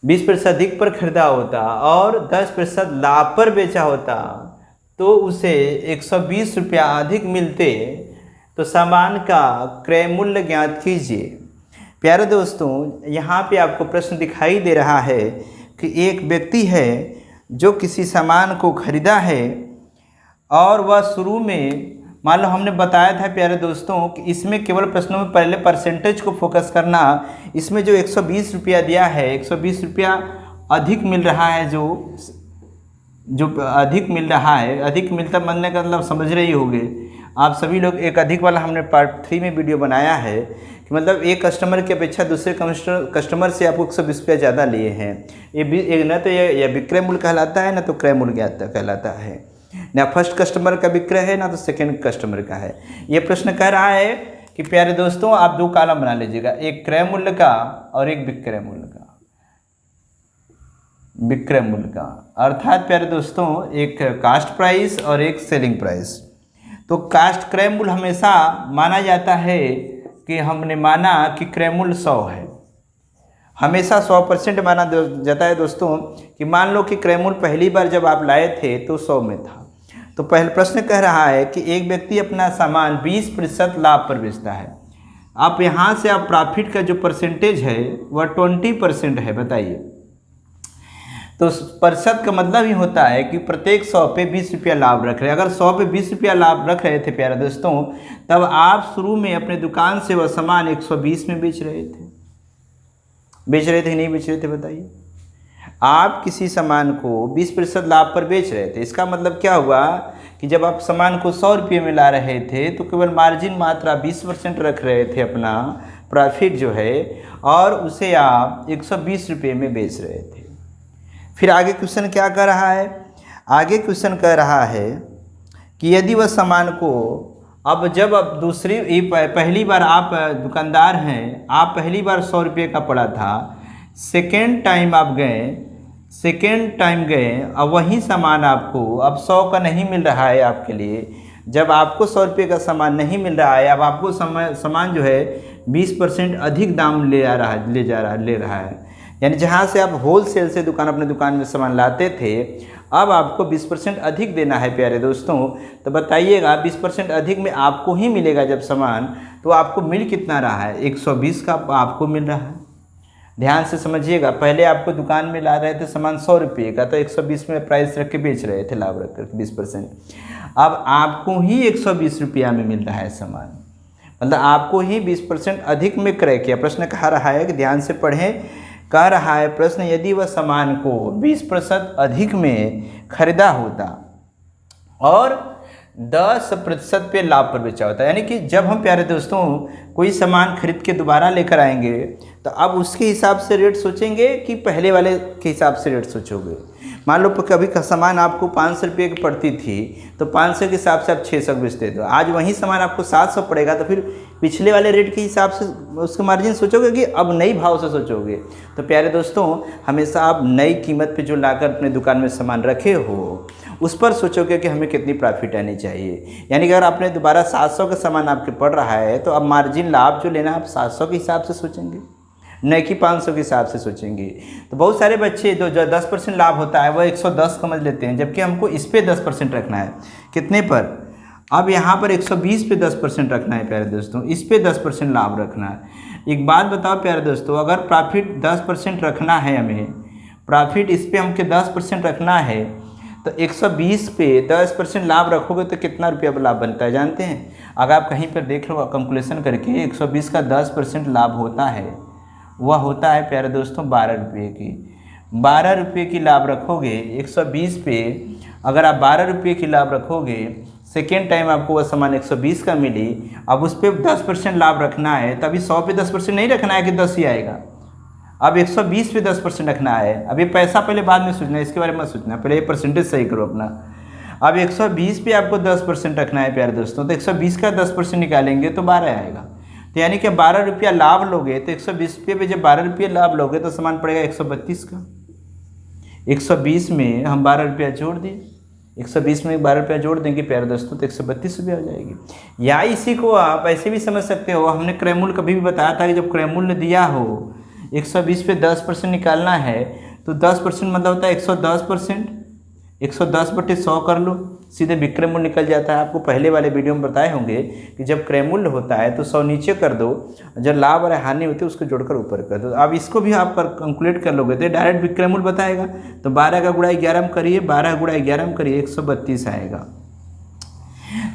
20% अधिक पर खरीदा होता और 10% लाभ पर बेचा होता तो उसे 120 रुपया अधिक मिलते, तो सामान का क्रय मूल्य ज्ञात कीजिए। प्यारे दोस्तों, यहाँ पे आपको प्रश्न दिखाई दे रहा है कि एक व्यक्ति है जो किसी सामान को खरीदा है और वह शुरू में, मान लो हमने बताया था प्यारे दोस्तों कि इसमें केवल प्रश्नों में पहले परसेंटेज को फोकस करना। इसमें जो 120 रुपया दिया है, 120 रुपया अधिक मिल रहा है, जो अधिक मिल रहा है, अधिक मिलता बनने का मतलब समझ रहे ही होंगे आप सभी लोग। एक अधिक वाला हमने पार्ट 3 में वीडियो बनाया है कि मतलब एक कस्टमर की अपेक्षा दूसरे कस्टमर से आपको 120 रुपया ज़्यादा लिए हैं। ये न तो ये विक्रय मूल्य कहलाता है, ना तो क्रय मूल्य कहलाता है। ना फर्स्ट कस्टमर का विक्रय है, ना तो सेकेंड कस्टमर का है। ये प्रश्न कह रहा है कि प्यारे दोस्तों आप 2 कॉलम बना लीजिएगा, एक क्रय मूल्य का और एक विक्रय मूल्य का। विक्रय मूल्य का अर्थात प्यारे दोस्तों एक कास्ट प्राइस और एक सेलिंग प्राइस। तो कास्ट क्रय मूल्य हमेशा माना जाता है कि हमने माना कि क्रय मूल्य 100 है, हमेशा 100% माना जाता है दोस्तों। कि मान लो कि क्रय मूल्य पहली बार जब आप लाए थे तो 100 में था। तो पहले प्रश्न कह रहा है कि एक व्यक्ति अपना सामान 20% लाभ पर बेचता है। आप यहाँ से आप प्रॉफिट का जो परसेंटेज है वह 20% है। बताइए, तो प्रतिशत का मतलब ही होता है कि प्रत्येक 100 पे 20 रुपया लाभ रख रहे हैं। अगर 100 पे 20 रुपया लाभ रख रहे थे प्यारे दोस्तों, तब आप शुरू में अपने दुकान से वह सामान 120 में बेच रहे थे कि नहीं बेच रहे थे? बताइए, आप किसी सामान को 20% लाभ पर बेच रहे थे। इसका मतलब क्या हुआ कि जब आप सामान को 100 रुपये में ला रहे थे तो केवल मार्जिन मात्रा 20% रख रहे थे अपना प्रॉफिट जो है, और उसे आप 120 रुपये में बेच रहे थे। फिर आगे क्वेश्चन क्या कर रहा है? आगे क्वेश्चन कह रहा है कि यदि वह सामान को जब पहली बार आप दुकानदार हैं, आप पहली बार 100 रुपये का पड़ा था, सेकेंड टाइम गए अब वही सामान आपको अब 100 का नहीं मिल रहा है आपके लिए। जब आपको 100 रुपये का सामान नहीं मिल रहा है, अब आपको सामान जो है 20% अधिक दाम ले रहा है। यानी जहाँ से आप होलसेल से अपने दुकान में सामान लाते थे, अब आपको 20% अधिक देना है प्यारे दोस्तों। तो बताइएगा 20% अधिक में आपको ही मिलेगा जब सामान, तो आपको मिल कितना रहा है? 120 का आपको मिल रहा है। ध्यान से समझिएगा, पहले आपको दुकान में ला रहे थे सामान 100 रुपये का, तो 120 में प्राइस रख के बेच रहे थे, लाभ रख कर 20%। अब आपको ही 120 रुपया में मिल रहा है सामान, मतलब आपको ही 20% अधिक में क्रय किया। प्रश्न कह रहा है कि ध्यान से पढ़ें, कह रहा है प्रश्न, यदि वह सामान को 20% अधिक में खरीदा होता और 10% पे लाभ पर बेचा होता। यानी कि जब हम प्यारे दोस्तों कोई सामान खरीद के दोबारा लेकर आएंगे तो अब उसके हिसाब से रेट सोचेंगे कि पहले वाले के हिसाब से रेट सोचोगे? मान लो कभी का सामान आपको 500 रुपये की पड़ती थी तो 500 के हिसाब से आप 600 बेचते थे, आज वही सामान आपको 700 पड़ेगा तो फिर पिछले वाले रेट के हिसाब से उसका मार्जिन सोचोगे कि अब नई भाव से सोचोगे। तो प्यारे दोस्तों, हमेशा आप नई कीमत पे जो लाकर अपने दुकान में सामान रखे हो उस पर सोचोगे कि हमें कितनी प्रॉफिट आनी चाहिए। यानी कि अगर आपने दोबारा 700 का सामान आपके पड़ रहा है तो अब मार्जिन लाभ जो लेना आप 700 के हिसाब से सोचेंगे, न कि 500 के हिसाब से सोचेंगे। तो बहुत सारे बच्चे जो 10% लाभ होता है वह 110 समझ लेते हैं, जबकि हमको इस पे 10% रखना है। कितने पर? अब यहाँ पर 120 पे 10% रखना है प्यारे दोस्तों, इस पे 10% लाभ रखना है। एक बात बताओ प्यारे दोस्तों, अगर प्रॉफिट 10% रखना है, हमें प्रॉफिट इस पे हमको 10% रखना है तो 120 पे 10% लाभ रखोगे तो कितना रुपया लाभ बनता है जानते हैं? अगर आप कहीं पर देख लो कैलकुलेशन करके, 120 का 10% लाभ होता है, वह होता है प्यारे दोस्तों 12 रुपये की। 12 रुपये की लाभ रखोगे 120 पे, अगर आप 12 रुपये की लाभ रखोगे, सेकेंड टाइम आपको वह सामान 120 का मिली, अब उस पर 10% लाभ रखना है, तभी 100 पे 10% नहीं रखना है कि 10 ही आएगा, अब 120 पे 10% रखना है। अब ये पैसा पहले बाद में सोचना है, इसके बारे में सोचना, पहले ये परसेंटेज सही करो अपना। अब 120 पे आपको 10% रखना है प्यारे दोस्तों, तो 120 का 10% निकालेंगे तो 12 आएगा। तो यानी कि 12 रुपया लाभ लोगे तो 120 रुपये पे जब 12 रुपये लाभ लोगे तो सामान पड़ेगा 132 का। 120 में हम 12 रुपया जोड़ दें, 120 में 12 रुपया जोड़ देंगे प्यारे दोस्तों तो 132 रुपया हो जाएगी। या इसी को आप ऐसे भी समझ सकते हो, हमने क्रय मूल्य कभी भी बताया था कि जब क्रय मूल्य दिया हो 120 पे 10% निकालना है तो 10% मतलब होता है 110%, 110/100 कर लो, सीधे विक्रय मूल्य निकल जाता है। आपको पहले वाले वीडियो में बताए होंगे कि जब क्रय मूल्य होता है तो 100 नीचे कर दो, जब लाभ और हानि होती है उसको जोड़कर ऊपर कर दो। अब इसको भी आप कैलकुलेट कर लोगे तो डायरेक्ट विक्रय मूल्य बताएगा। तो 12 का गुणा 11 में करिए, 12 गुणा 11 में करिए, 132 आएगा।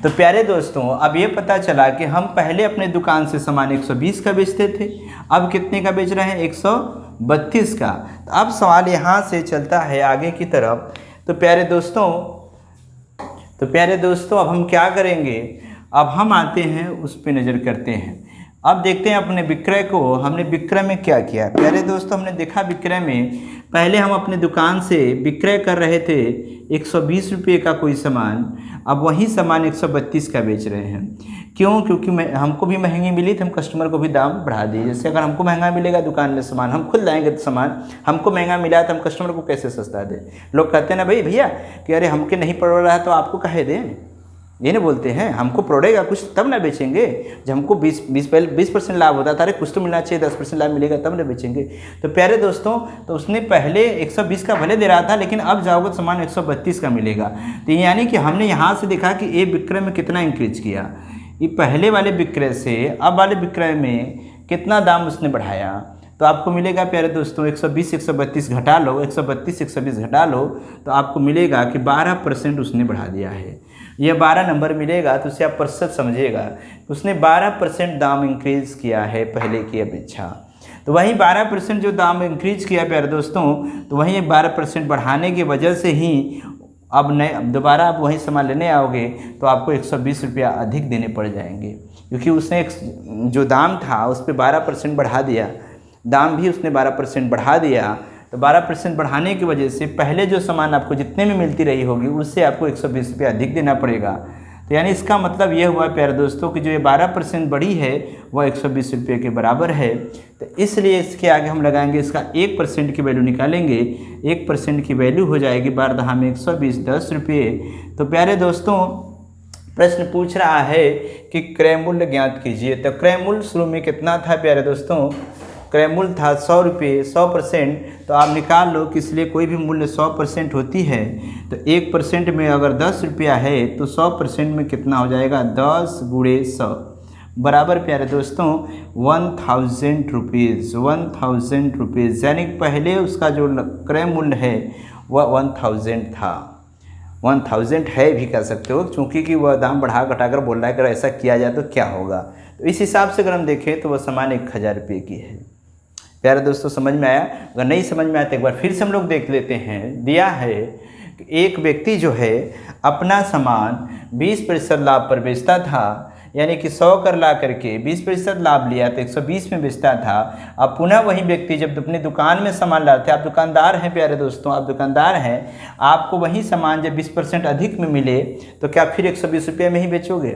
तो प्यारे दोस्तों, अब ये पता चला कि हम पहले अपने दुकान से सामान 120 का बेचते थे, अब कितने का बेच रहे हैं? 132 का। तो अब सवाल यहाँ से चलता है आगे की तरफ। तो प्यारे दोस्तों अब हम क्या करेंगे? अब हम आते हैं उस पे नज़र करते हैं। अब देखते हैं अपने विक्रय को, हमने विक्रय में क्या किया। प्यारे दोस्तों, हमने देखा विक्रय में पहले हम अपने दुकान से विक्रय कर रहे थे 120 रुपये का कोई सामान, अब वही सामान 132 का बेच रहे हैं। क्यों? क्योंकि हमको भी महंगी मिली तो हम कस्टमर को भी दाम बढ़ा दिए। जैसे अगर हमको महंगा मिलेगा दुकान में सामान, हम खुद लाएंगे तो सामान हमको महंगा मिला तो हम कस्टमर को कैसे सस्ता दें? लोग कहते हैं ना भाई भैया कि अरे हमके नहीं पड़ रहा है तो आपको कहे दें, ये नहीं बोलते हैं, हमको पड़ेगा कुछ तब ना बेचेंगे। जब हमको 20% लाभ होता था, अरे कुछ तो मिलना चाहिए, 10% लाभ मिलेगा तब ना बेचेंगे। तो प्यारे दोस्तों, तो उसने पहले 120 का भले दे रहा था लेकिन अब जाओगे तो सामान 132 का मिलेगा। तो यानी कि हमने यहाँ से देखा कि ये विक्रय में कितना इंक्रीज किया, ये पहले वाले विक्रय से अब वाले विक्रय में कितना दाम उसने बढ़ाया। तो आपको मिलेगा प्यारे दोस्तों 120 132 घटा लो, 132 120 घटा लो तो आपको मिलेगा कि 12% उसने बढ़ा दिया है। यह 12 नंबर मिलेगा तो उसे आप प्रतिशत समझिएगा, उसने 12% दाम इंक्रीज़ किया है पहले की अपेक्षा। तो वही 12% जो दाम इंक्रीज किया प्यारे दोस्तों, तो वही 12% बढ़ाने की वजह से ही अब दोबारा आप वही सामान लेने आओगे तो आपको 120 रुपया अधिक देने पड़ जाएंगे, क्योंकि उसने जो दाम था उस पर 12% बढ़ा दिया, दाम भी उसने 12% बढ़ा दिया। तो 12% बढ़ाने की वजह से पहले जो सामान आपको जितने में मिलती रही होगी उससे आपको 120 रुपया अधिक देना पड़ेगा। तो यानी इसका मतलब ये हुआ प्यारे दोस्तों कि जो ये 12% बढ़ी है वह 120 रुपये के बराबर है। तो इसलिए इसके आगे हम लगाएंगे, इसका 1% की वैल्यू निकालेंगे, 1% की वैल्यू हो जाएगी 12 में 120 10 रुपये। तो प्यारे दोस्तों, प्रश्न पूछ रहा है कि क्रय मूल्य ज्ञात कीजिए। तो क्रय मूल्य शुरू में कितना था प्यारे दोस्तों? क्रय मूल्य था 100 रुपये, 100%। तो आप निकाल लो कि इसलिए कोई भी मूल्य 100% होती है तो 1% में अगर 10 रुपया है तो 100% में कितना हो जाएगा? 10 गुणे 100 बराबर प्यारे दोस्तों 1000 रुपीज़। 1000 रुपीज़ यानी पहले उसका जो क्रय मूल्य है वह 1000 था, 1000 है भी कह सकते हो, क्योंकि कि वह दाम बढ़ा घटाकर बोल रहा है अगर ऐसा किया जाए तो क्या होगा। तो इस हिसाब से अगर हम देखें तो वह सामान 1000 रुपये की है। प्यारे दोस्तों, समझ में आया? अगर नहीं समझ में आया तो एक बार फिर से हम लोग देख लेते हैं। दिया है कि एक व्यक्ति जो है अपना सामान 20% लाभ पर बेचता था, यानी कि 100 कर ला करके 20% लाभ लिया तो 120 में बेचता था। अब पुनः वही व्यक्ति जब अपनी दुकान में सामान ला रहे थे, आप दुकानदार हैं प्यारे दोस्तों, आप दुकानदार हैं, आपको वही सामान जब 20% अधिक में मिले तो क्या फिर 120 रुपये में ही बेचोगे?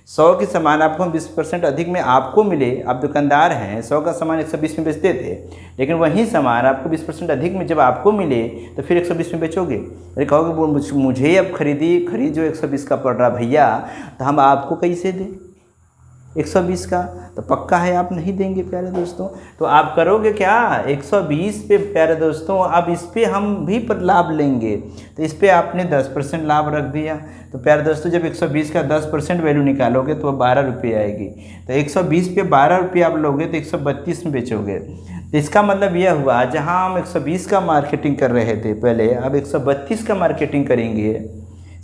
100 की सामान आपको 20% अधिक में आपको मिले, आप दुकानदार हैं, 100 का सामान 120 में बेचते थे, लेकिन वही सामान आपको 20% अधिक में जब आपको मिले तो फिर 120 में बेचोगे? अरे कहोगे मुझे अब खरीद जो 120 का पड़ रहा भैया, तो हम आपको कैसे दें 120 का? तो पक्का है आप नहीं देंगे प्यारे दोस्तों। तो आप करोगे क्या? 120 पे प्यारे दोस्तों, अब इस पे हम भी पर लाभ लेंगे, तो इस पे आपने 10% लाभ रख दिया। तो प्यारे दोस्तों जब 120 का 10% वैल्यू निकालोगे तो 12 रुपये आएगी। तो 120 पे 12 रुपये आप लोगे तो 132 में बेचोगे। तो इसका मतलब यह हुआ, जहाँ हम 120 का मार्केटिंग कर रहे थे पहले, अब 132 का मार्केटिंग करेंगे,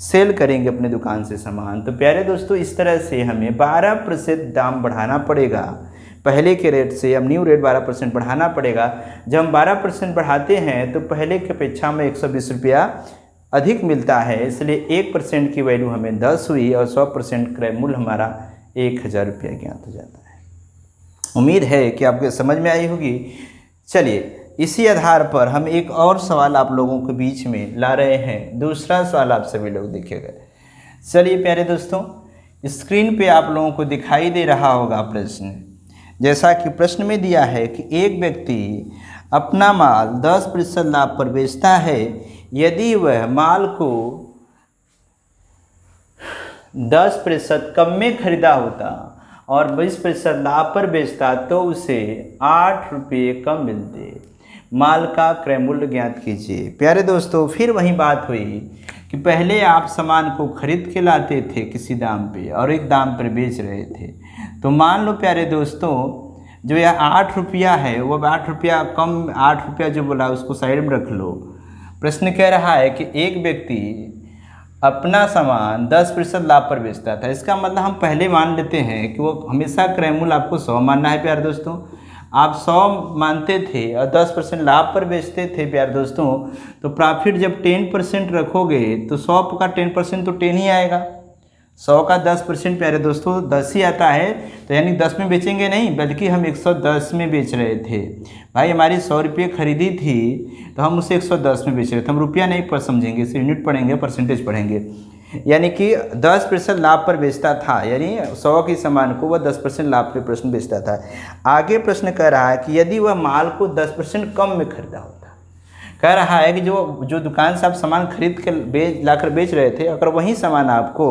सेल करेंगे अपने दुकान से सामान। तो प्यारे दोस्तों इस तरह से हमें 12% दाम बढ़ाना पड़ेगा, पहले के रेट से अब न्यू रेट 12% बढ़ाना पड़ेगा। जब हम 12% बढ़ाते हैं तो पहले की अपेक्षा में 120 रुपया अधिक मिलता है, इसलिए 1% की वैल्यू हमें 10 हुई और 100% क्रय मूल्य हमारा 1000 रुपया ज्ञात हो जाता है। उम्मीद है कि आपको समझ में आई होगी। चलिए इसी आधार पर हम एक और सवाल आप लोगों के बीच में ला रहे हैं। दूसरा सवाल आप सभी लोग देखिएगा। चलिए प्यारे दोस्तों, स्क्रीन पे आप लोगों को दिखाई दे रहा होगा प्रश्न। जैसा कि प्रश्न में दिया है कि एक व्यक्ति अपना माल 10% लाभ पर बेचता है, यदि वह माल को 10% कम में खरीदा होता और 20% लाभ पर बेचता तो उसे 8 रुपये कम मिलते। माल का क्रय मूल्य ज्ञात कीजिए। प्यारे दोस्तों फिर वही बात हुई कि पहले आप सामान को खरीद के लाते थे किसी दाम पे और एक दाम पर बेच रहे थे। तो मान लो प्यारे दोस्तों जो यह 8 रुपया है वो 8 रुपया कम, 8 रुपया जो बोला उसको साइड में रख लो। प्रश्न कह रहा है कि एक व्यक्ति अपना सामान 10% लाभ पर बेचता था। इसका मतलब हम पहले मान लेते हैं कि वो हमेशा क्रय मूल्य आपको 100 मानना है प्यारे दोस्तों। आप 100 मानते थे और 10% लाभ पर बेचते थे प्यारे दोस्तों, तो प्रॉफिट जब 10% रखोगे तो 100 का 10% तो 10 ही आएगा। 100 का 10% प्यारे दोस्तों 10 ही आता है, तो यानी 10 में बेचेंगे नहीं बल्कि हम 110 में बेच रहे थे। भाई हमारी 100 रुपये खरीदी थी तो हम उसे 110 में बेच रहे थे। हम रुपया नहीं पर समझेंगे, इसे यूनिट पढ़ेंगे, परसेंटेज पढ़ेंगे। यानी कि 10% लाभ पर बेचता था, यानी 100 की सामान को वह 10% लाभ पे प्रश्न बेचता था। आगे प्रश्न कह रहा है कि यदि वह माल को 10% कम में खरीदा होता। कह रहा है कि जो दुकान से आप सामान खरीद के लाकर बेच रहे थे, अगर वही सामान आपको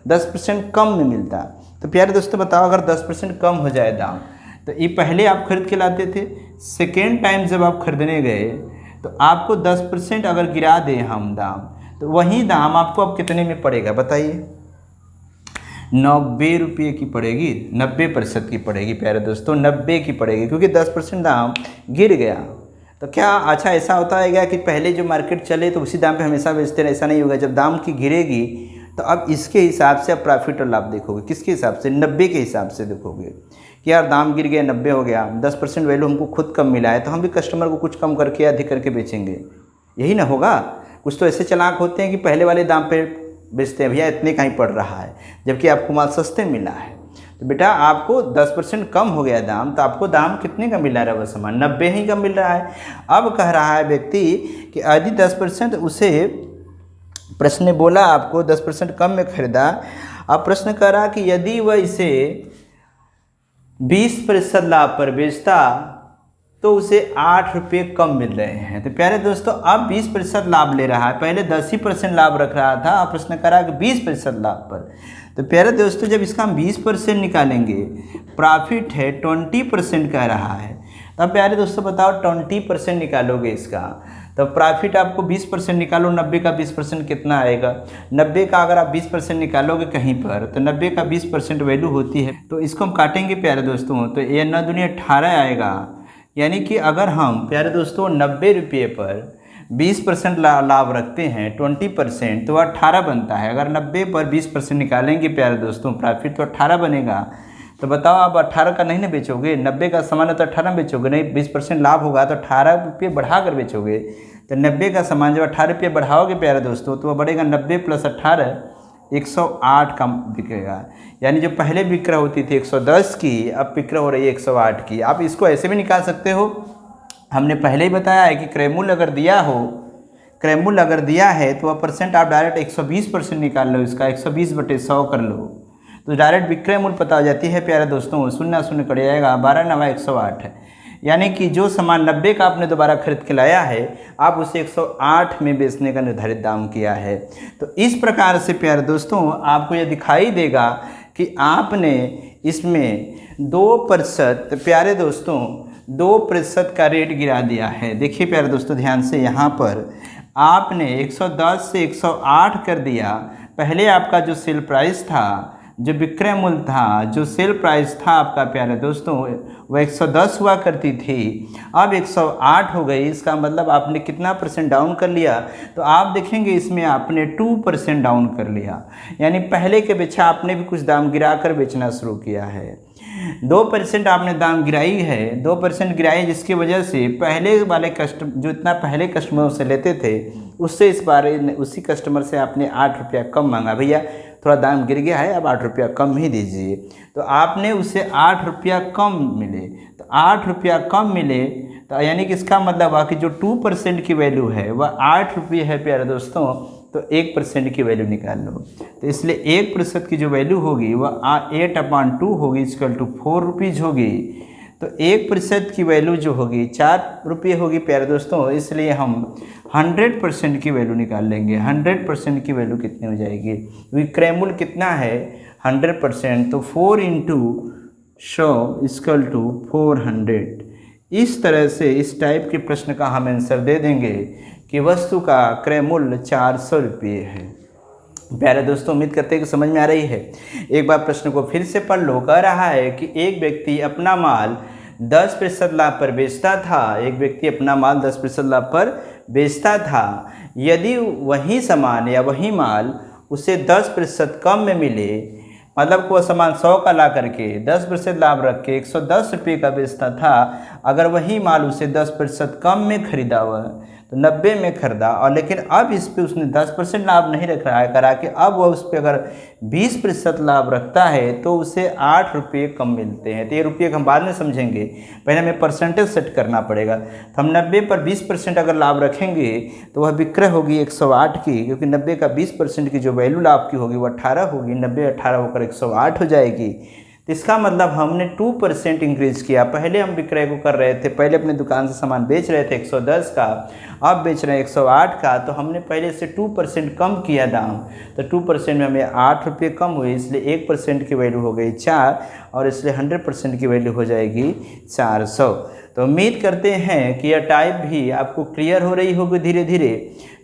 10% कम में मिलता, तो प्यारे दोस्तों बताओ अगर 10% कम हो जाए दाम, तो ये पहले आप खरीद के लाते थे, सेकेंड टाइम जब आप खरीदने गए तो आपको 10% अगर गिरा दे हम दाम, तो वही दाम आपको अब कितने में पड़ेगा बताइए? 90 रुपये की पड़ेगी, 90% की पड़ेगी प्यारे दोस्तों, 90 की पड़ेगी, क्योंकि 10% दाम गिर गया। तो क्या अच्छा ऐसा होता है क्या कि पहले जो मार्केट चले तो उसी दाम पे हमेशा बेचते रहे? ऐसा नहीं होगा। जब दाम की गिरेगी तो अब इसके हिसाब से आप प्रॉफिट और लाभ देखोगे। किसके हिसाब से? 90 के हिसाब से देखोगे कि यार दाम गिर गया, 90 हो गया, 10% वैल्यू हमको खुद कम मिला है, तो हम भी कस्टमर को कुछ कम करके अधिक करके बेचेंगे, यही ना होगा। कुछ तो ऐसे चालाक होते हैं कि पहले वाले दाम पे बेचते हैं, भैया इतने का ही पड़ रहा है, जबकि आपको माल सस्ते मिला है। तो बेटा आपको 10% कम हो गया दाम, तो आपको दाम कितने का मिल रहा है? वह सामान 90 ही का मिल रहा है। अब कह रहा है व्यक्ति कि यदि 10% उसे, प्रश्न ने बोला आपको 10% कम में खरीदा, अब प्रश्न कर रहा कि यदि वह इसे 20% लाभ पर बेचता तो उसे 8 रुपये कम मिल रहे हैं। तो प्यारे दोस्तों अब 20% लाभ ले रहा है, पहले 10% लाभ रख रहा था, अब प्रश्न करा कि 20% लाभ पर। तो प्यारे दोस्तों जब इसका हम 20% निकालेंगे, प्रॉफिट है 20% कह रहा है, तब प्यारे दोस्तों बताओ 20% निकालोगे इसका, तो प्रॉफिट आपको 20% निकालो, 90 का 20% कितना आएगा? 90 का अगर आप 20% निकालोगे कहीं पर तो 90 का 20% वैल्यू होती है, तो इसको हम काटेंगे प्यारे दोस्तों, तो ये 9 दूनी 18 आएगा। यानी कि अगर हम प्यारे दोस्तों 90 रुपये पर 20% लाभ रखते हैं 20%, तो 18 बनता है। अगर 90 पर 20% निकालेंगे प्यारे दोस्तों प्रॉफिट, तो 18 बनेगा। तो बताओ आप 18 का नहीं ना बेचोगे? 90 का सामान है तो 18 बेचोगे नहीं, 20% लाभ होगा तो 18 रुपये बढ़ा कर बेचोगे। तो 90 का सामान जब 18 रुपये बढ़ाओगे प्यारे दोस्तों, तो वह बढ़ेगा 90 + 18 108 का बिकेगा। यानी जो पहले विक्रय होती थी 110 की, अब विक्रय हो रही है 108 की। आप इसको ऐसे भी निकाल सकते हो, हमने पहले ही बताया है कि क्रय मूल्य अगर दिया हो, क्रय मूल्य अगर दिया है तो वह परसेंट आप डायरेक्ट 120% निकाल लो, इसका 120/100 कर लो तो डायरेक्ट विक्रय मूल्य पता हो जाती है प्यारे दोस्तों। 0 0 कट जाएगा, 12 9 108 है। यानी कि जो सामान 90 का आपने दोबारा खरीद के लाया है, आप उसे 108 में बेचने का निर्धारित दाम किया है। तो इस प्रकार से प्यारे दोस्तों आपको यह दिखाई देगा कि आपने इसमें 2% प्यारे दोस्तों 2% का रेट गिरा दिया है। देखिए प्यारे दोस्तों ध्यान से, यहाँ पर आपने 110 से 108 कर दिया। पहले आपका जो सेल प्राइस था, जो विक्रय मूल्य था, जो सेल प्राइस था आपका प्यारे दोस्तों, वह 110 हुआ करती थी, अब 108 हो गई। इसका मतलब आपने कितना परसेंट डाउन कर लिया? तो आप देखेंगे इसमें आपने 2% डाउन कर लिया। यानी पहले के अपेक्षा आपने भी कुछ दाम गिरा कर बेचना शुरू किया है। 2% आपने दाम गिराई है, 2% गिराई, जिसकी वजह से पहले वाले कस्टमर जो इतना पहले कस्टमरों से लेते थे उससे इस बार उसी कस्टमर से आपने 8 रुपया कम मांगा, भैया थोड़ा दाम गिर गया है, अब 8 रुपया कम ही दीजिए। तो आपने उसे 8 रुपया कम मिले, तो 8 रुपया कम मिले तो यानी कि इसका मतलब हुआ कि जो 2% की वैल्यू है वह 8 रुपये है प्यारे दोस्तों। तो 1% की वैल्यू निकाल लो, तो इसलिए 1% की जो वैल्यू होगी वह 8/2 होगी, इक्वल टू 4 रुपीज़ होगी। तो 1% की वैल्यू जो होगी 4 रुपये होगी प्यारे दोस्तों। इसलिए हम 100% की वैल्यू निकाल लेंगे। 100% की वैल्यू कितनी हो जाएगी? विक्रय मूल्य कितना है? 100%, तो 4 × 100 इक्वल टू 400। इस तरह से इस टाइप के प्रश्न का हम आंसर दे देंगे कि वस्तु का क्रय मूल्य 400 रुपये है। प्यारे दोस्तों उम्मीद करते हैं कि समझ में आ रही है। एक बार प्रश्न को फिर से पढ़ लो। कह रहा है कि एक व्यक्ति अपना माल 10% लाभ पर बेचता था। एक व्यक्ति अपना माल 10% लाभ पर बेचता था। यदि वही सामान या वही माल उसे 10% कम में मिले, मतलब को सामान 100 का ला करके 10% लाभ रख के 110 रुपये का बेचता था, अगर वही माल उसे 10% कम में खरीदा हुआ तो 90 में खरीदा, और लेकिन अब इस पे उसने 10% लाभ नहीं रख रहा है करा के, अब वह उस पर अगर 20% लाभ रखता है तो उसे 8 रुपये कम मिलते हैं। तो ये रुपये हम बाद में समझेंगे, पहले हमें परसेंटेज सेट करना पड़ेगा। तो हम 90 पर 20% अगर लाभ रखेंगे तो वह विक्रय होगी 108 की, क्योंकि 90 का 20% की जो वैल्यू लाभ की होगी वह 18 होगी। 90 18 होकर 108 हो जाएगी। तो इसका मतलब हमने 2% इंक्रीज किया। पहले हम विक्रय को कर रहे थे, पहले अपने दुकान से सामान बेच रहे थे 110 का, अब बेच रहे हैं 108 का, तो हमने पहले से 2% कम किया दाम। तो 2% में हमें 8 रुपये कम हुए, इसलिए 1% की वैल्यू हो गई 4, और इसलिए 100% की वैल्यू हो जाएगी 400। तो उम्मीद करते हैं कि यह टाइप भी आपको क्लियर हो रही होगी धीरे धीरे।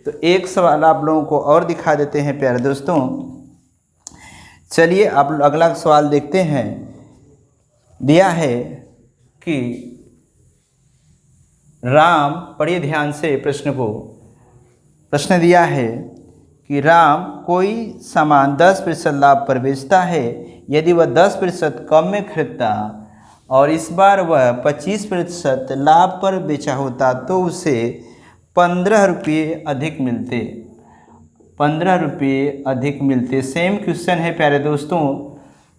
तो एक सवाल आप लोगों को और दिखा देते हैं प्यारे दोस्तों। चलिए आप अगला सवाल देखते हैं। दिया है कि राम, पढ़िए ध्यान से प्रश्न को। प्रश्न दिया है कि राम कोई सामान 10% लाभ पर बेचता है। यदि वह 10% कम में खरीदता और इस बार वह 25% लाभ पर बेचा होता तो उसे 15 रुपये अधिक मिलते। 15 रुपये अधिक मिलते। सेम क्वेश्चन है प्यारे दोस्तों,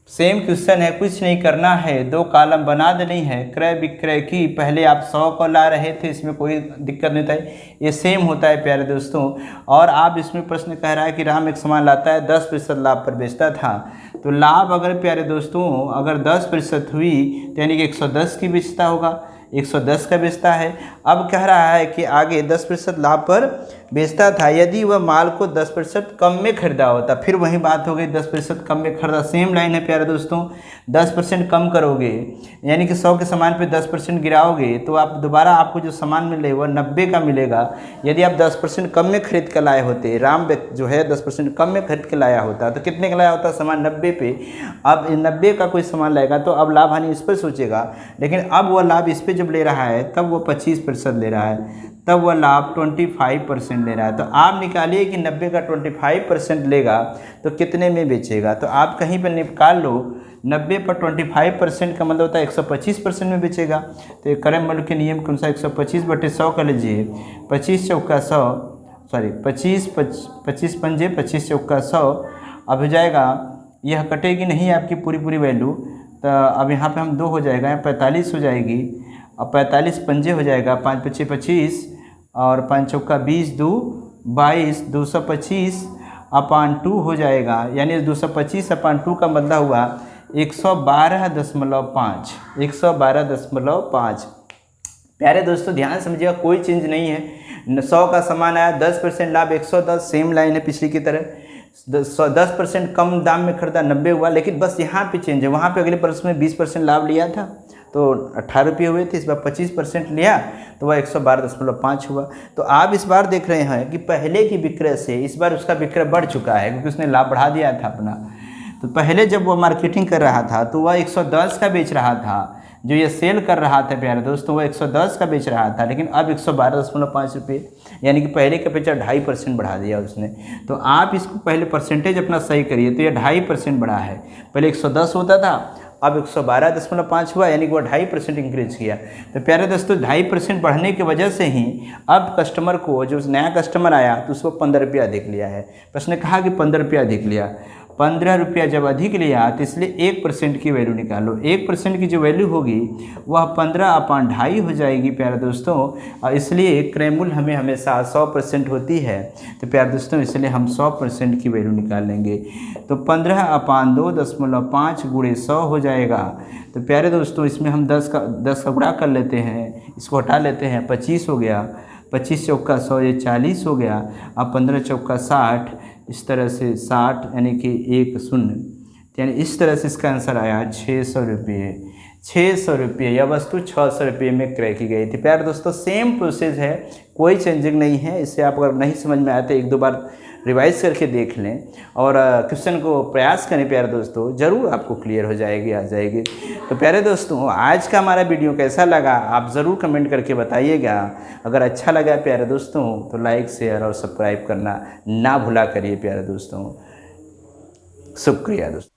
सेम क्वेश्चन है, कुछ नहीं करना है, 2 कॉलम बना देनी है। क्रय विक्रय की, पहले आप 100 को ला रहे थे, इसमें कोई दिक्कत नहीं था, ये सेम होता है प्यारे दोस्तों। और आप इसमें प्रश्न कह रहा है कि राम एक सामान लाता है 10% लाभ पर बेचता था, तो लाभ अगर प्यारे दोस्तों अगर 10% हुई तो यानी कि 110 की बेचता होगा, 110 का बेचता है। अब कह रहा है कि आगे 10% लाभ पर बेचता था। यदि वह माल को 10% कम में खरीदा होता, फिर वही बात हो गई, 10% कम में खरीदा, सेम लाइन है प्यारे दोस्तों। 10% कम करोगे यानी कि 100 के सामान पे 10% गिराओगे तो आप दोबारा आपको जो सामान मिले वह 90 का मिलेगा। यदि आप 10% कम में खरीद कर लाए होते, राम जो है 10% कम में खरीद के लाया होता तो कितने का लाया होता सामान? 90 पे। अब 90 का कोई सामान लाएगा तो अब लाभ हानि इस पर सोचेगा, लेकिन अब वह लाभ इस पर जब ले रहा है तब वो 25% ले रहा है, तब वह लाभ 25% ले रहा है। तो आप निकालिए कि 90 का 25% लेगा तो कितने में बेचेगा। तो आप कहीं पर निकाल लो, 90 पर 25% का मतलब होता है 125% में बेचेगा। तो क्रय मूल्य के नियम के अनुसार 125/100 कर लीजिए। 25 चौका 100, सॉरी 25 पंजे 25 चौका 100, अब हो जाएगा, यह कटेगी नहीं आपकी पूरी पूरी वैल्यू, तो अब यहाँ पे हम 2 हो जाएगा, 45 हो जाएगी। अब 45 पंजे हो जाएगा, 5 पच्चे 25 और 5 चौका 20, 2 22, 225 अपान 2 हो जाएगा, यानी 225 अपान 2 का मतलब हुआ 112.5, 112.5। प्यारे दोस्तों ध्यान समझिएगा, कोई चेंज नहीं है। 100 का सामान आया, 10% लाभ 110, सेम लाइन है पिछली की तरह। 10% कम दाम में खरीदा 90 हुआ, लेकिन बस यहाँ पे चेंज है। वहाँ पे अगले प्रश्न में 20% लाभ लिया था तो 18 रुपये हुए थे, इस बार 25% लिया तो वह 112.5 हुआ। तो आप इस बार देख रहे हैं कि पहले की विक्रय से इस बार उसका विक्रय बढ़ चुका है, क्योंकि उसने लाभ बढ़ा दिया था अपना। तो पहले जब वह मार्केटिंग कर रहा था तो वह 110 का बेच रहा था, जो ये सेल कर रहा था प्यारे दोस्तों वह 110 का बेच रहा था, लेकिन अब 112.5 रुपये, यानी कि पहले के अपेक्षा 2.5% बढ़ा दिया उसने। तो आप इसको पहले परसेंटेज अपना सही करिए, तो ये 2.5% बढ़ा है। पहले 110 होता था, अब 112.5 हुआ, यानी कि वो 2.5% इंक्रीज किया। तो प्यारे दोस्तों 2.5% बढ़ने की वजह से ही अब कस्टमर को, जो नया कस्टमर आया तो उसको 15 रुपया अधिक लिया है। तो उसने कहा कि 15 रुपया अधिक लिया, 15 रुपया जब अधिक लिया तो इसलिए 1% की वैल्यू निकालो। 1% की जो वैल्यू होगी वह 15/2.5 हो जाएगी प्यारे दोस्तों। और इसलिए क्रय मूल्य हमें हमेशा 100% होती है। तो प्यारे दोस्तों इसलिए हम 100% की वैल्यू निकाल लेंगे। तो 15/2.5 गुणे 100 हो जाएगा। तो प्यारे दोस्तों इसमें हम 10 का गुणा कर लेते हैं, इसको हटा लेते हैं, 25 हो गया, 25 चौका 100, ये 40 हो गया। अब 15 चौका 60, इस तरह से 60 यानी कि 1 शून्य, यानी इस तरह से इसका आंसर आया 600 रुपये। 600 रुपये, यह वस्तु 600 रुपये में क्रय की गई थी। प्यारे दोस्तों सेम प्रोसेस है, कोई चेंजिंग नहीं है। इससे आप अगर नहीं समझ में आए तो 1-2 बार रिवाइज करके देख लें और क्वेश्चन को प्रयास करें प्यारे दोस्तों, ज़रूर आपको क्लियर हो जाएगी, आ जाएगी। तो प्यारे दोस्तों आज का हमारा वीडियो कैसा लगा आप ज़रूर कमेंट करके बताइएगा। अगर अच्छा लगा प्यारे दोस्तों तो लाइक शेयर और सब्सक्राइब करना ना भूला करिए प्यारे दोस्तों। शुक्रिया दोस्तों।